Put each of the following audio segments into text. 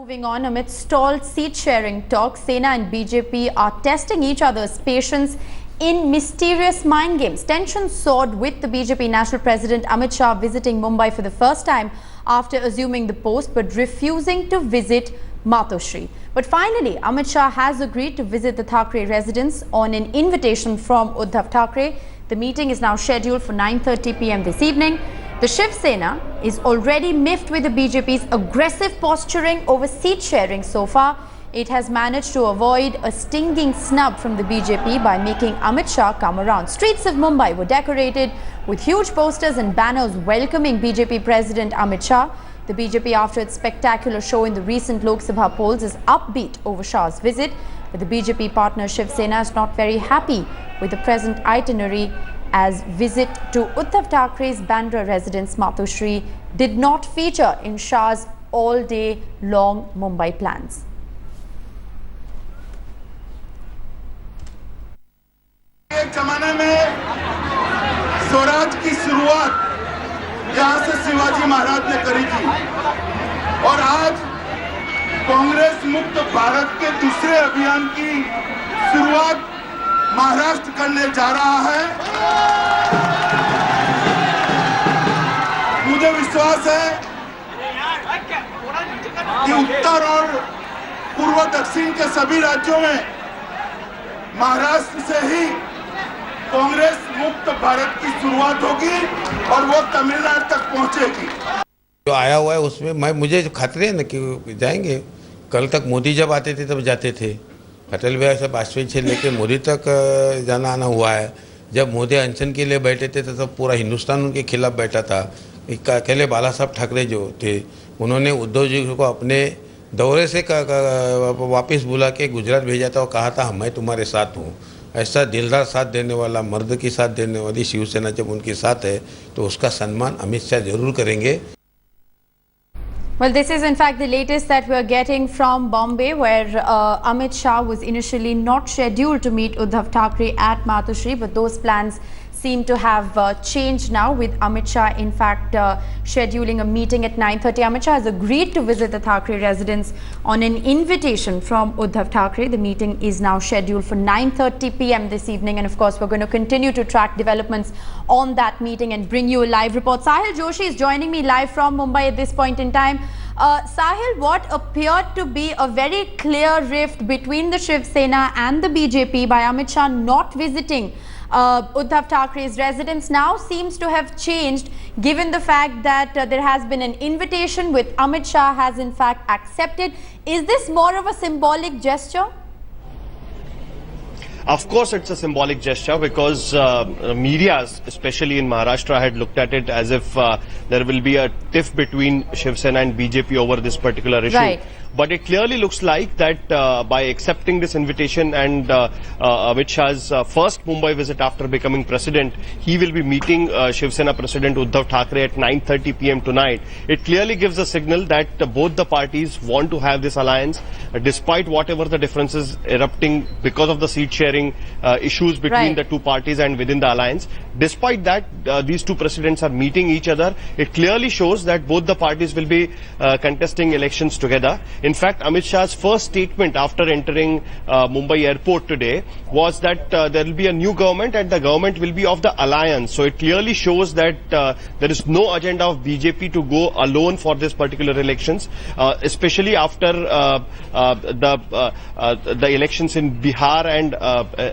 Moving on, amid stalled seat-sharing talks, Sena and BJP are testing each other's patience in mysterious mind games. Tension soared with the BJP National President Amit Shah visiting Mumbai for the first time after assuming the post but refusing to visit Matoshri. But finally, Amit Shah has agreed to visit the Thackeray residence on an invitation from Uddhav Thackeray. The meeting is now scheduled for 9:30 p.m. this evening. The Shiv Sena is already miffed with the BJP's aggressive posturing over seat sharing so far. It has managed to avoid a stinging snub from the BJP by making Amit Shah come around. Streets of Mumbai were decorated with huge posters and banners welcoming BJP President Amit Shah. The BJP, after its spectacular show in the recent Lok Sabha polls, is upbeat over Shah's visit. But the BJP partner Shiv Sena is not very happy with the present itinerary, as visit to Uddhav Thackre's Bandra residence Matoshri did not feature in Shah's all-day long Mumbai plans. एक जमाने में स्वराज की शुरुआत यहाँ से शिवाजी महाराज ने करी थी और आज कांग्रेस मुक्त भारत के दूसरे अभियान की शुरुआत महाराष्ट्र करने जा रहा है। मुझे विश्वास है कि उत्तर और पूर्व दक्षिण के सभी राज्यों में महाराष्ट्र से ही कांग्रेस मुक्त भारत की शुरुआत होगी और वो तमिलनाडु तक पहुंचेगी। जो आया हुआ है उसमें मुझे खतरे हैं ना कि जाएंगे। कल तक मोदी जब आते थे तब जाते थे, अटल बिहारी से वाजपेयी से लेकर मोदी तक जाना आना हुआ है। जब मोदी अनशन के लिए बैठे थे तब पूरा हिंदुस्तान उनके खिलाफ बैठा था। अकेले बाला साहब ठाकरे जो थे उन्होंने उद्धव जी को अपने दौरे से वापस बुला के गुजरात भेजा था और कहा था मैं तुम्हारे साथ हूँ। ऐसा दिलदार साथ देने वाला, मर्द की साथ देने वाली शिवसेना जब उनके साथ है तो उसका सम्मान अमित शाह जरूर करेंगे। Well, this is in fact the latest that we are getting from Bombay, where Amit Shah was initially not scheduled to meet Uddhav Thackeray at Matoshri, but those plans seem to have changed now, with Amit Shah in fact scheduling a meeting at 9:30. Amit Shah has agreed to visit the Thackeray residence on an invitation from Uddhav Thackeray. The meeting is now scheduled for 9:30 p.m. this evening, and of course we're going to continue to track developments on that meeting and bring you a live report. Sahil Joshi is joining me live from Mumbai at this point in time. Sahil, what appeared to be a very clear rift between the Shiv Sena and the BJP by Amit Shah not visiting Uddhav Thackre's residence now seems to have changed, given the fact that there has been an invitation which Amit Shah has in fact accepted. Is this more of a symbolic gesture? Of course, it's a symbolic gesture because media, especially in Maharashtra, had looked at it as if there will be a tiff between Shiv Sena and BJP over this particular issue. Right. But it clearly looks like that by accepting this invitation and Amit Shah's first Mumbai visit after becoming president, he will be meeting Shiv Sena President Uddhav Thackeray at 9:30 p.m. tonight. It clearly gives a signal that both the parties want to have this alliance, despite whatever the differences erupting because of the seat sharing issues between the two parties and within the alliance. Despite that, these two presidents are meeting each other. It clearly shows that both the parties will be contesting elections together. In fact, Amit Shah's first statement after entering Mumbai airport today was that there will be a new government and the government will be of the alliance. So it clearly shows that there is no agenda of BJP to go alone for this particular elections, especially after the elections in Bihar and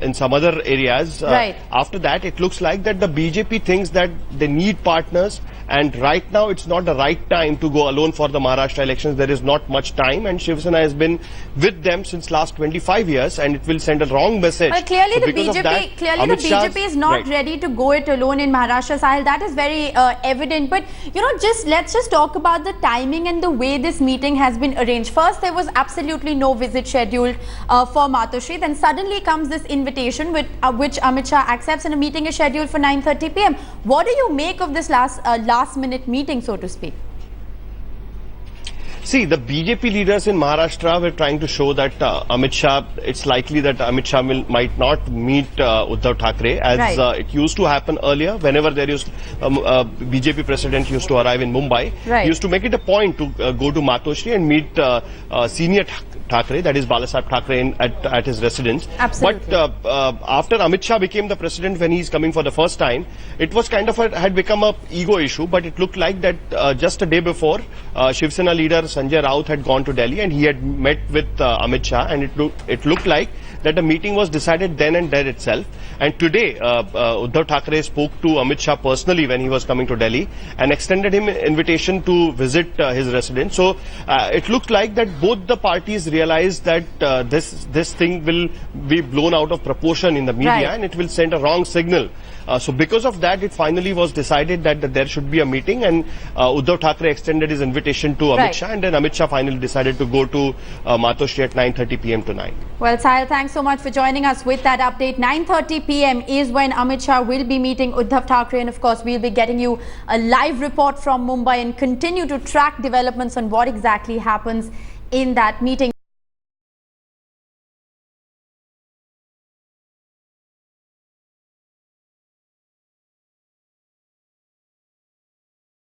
in some other areas. After that, it looks like that the BJP thinks that they need partners, and right now it's not the right time to go alone for the Maharashtra elections. There is not much time, and Shiv Sena has been with them since last 25 years, and it will send a wrong message. Well, clearly so the BJP is not ready to go it alone in Maharashtra, Sahil. That is very evident. But you know, let's just talk about the timing and the way this meeting has been arranged. First, there was absolutely no visit scheduled for Matoshri. Then suddenly comes this invitation which Amit Shah accepts, and a meeting is scheduled for 9:30 p.m. What do you make of this last minute meeting, so to speak? See, the BJP leaders in Maharashtra were trying to show that Amit Shah, it's likely that Amit Shah might not meet Uddhav Thackeray, as Right. it used to happen earlier. Whenever there used BJP president used to arrive in Mumbai, Right. he used to make it a point to go to Matoshri and meet senior Thackeray, that is Balasaheb Thackeray, at his residence. Absolutely. But after Amit Shah became the president, when he's coming for the first time, it was kind of had become a ego issue. But it looked like that just a day before, Shiv Sena leader Sanjay Raut had gone to Delhi and he had met with Amit Shah, and it looked like that the meeting was decided then and there itself. And today, Uddhav Thackeray spoke to Amit Shah personally when he was coming to Delhi and extended him an invitation to visit his residence. So it looked like that both the parties realized that this thing will be blown out of proportion in the media, Right. and it will send a wrong signal. So because of that, it finally was decided that there should be a meeting, and Uddhav Thackeray extended his invitation to Amit Right. Shah, and then Amit Shah finally decided to go to Matoshri at 9:30 p.m. tonight. Well, Sahil, thanks so much for joining us with that update. 9:30 p.m. is when Amit Shah will be meeting Uddhav Thackeray, and of course, we'll be getting you a live report from Mumbai and continue to track developments on what exactly happens in that meeting.